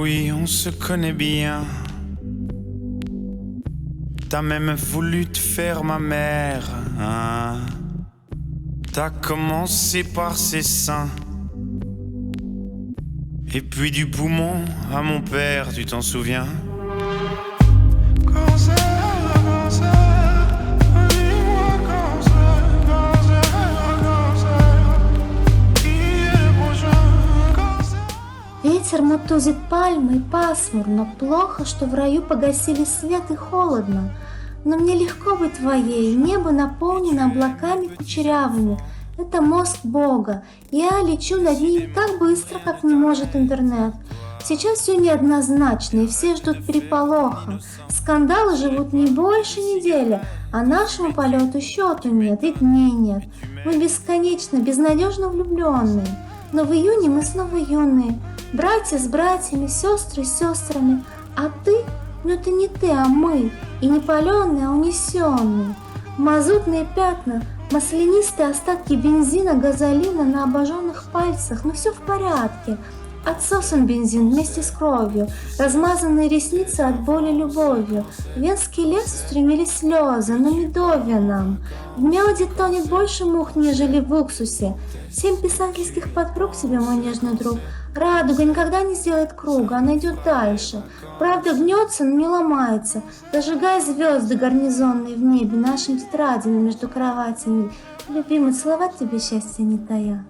oui, on se connaît bien. T'as même voulu te faire ma mère, hein? T'as commencé par ses seins, et puis du poumon à mon père, tu t'en souviens? Ветер мутузит пальмы и пасмурно. Плохо, что в раю погасили свет и холодно. Но мне легко быть твоей, небо наполнено облаками кучерявыми. Это мозг Бога. Я лечу над ним так быстро, как не может интернет. Сейчас все неоднозначно, и все ждут переполоха. Скандалы живут не больше недели, а нашему полету счету нет и дней нет. Мы бесконечно, безнадежно влюбленные. Но в июне мы снова юные. Братья с братьями, сестры с сестрами. А ты? Ну это не ты, а мы. И не паленые, а унесенные. Мазутные пятна, маслянистые остатки бензина, газолина на обожженных пальцах. Но все в порядке. Отсосан бензин вместе с кровью, размазанные ресницы от боли любовью. В Венский лес устремились слезы, но медовья нам. В меде тонет больше мух, нежели в уксусе. 7 писательских подруг себе, мой нежный друг. Радуга никогда не сделает круга, она идет дальше. Правда гнется, но не ломается, зажигая звезды гарнизонные в небе нашими тетрадями между кроватями. Любимый, целовать тебе счастье не тая.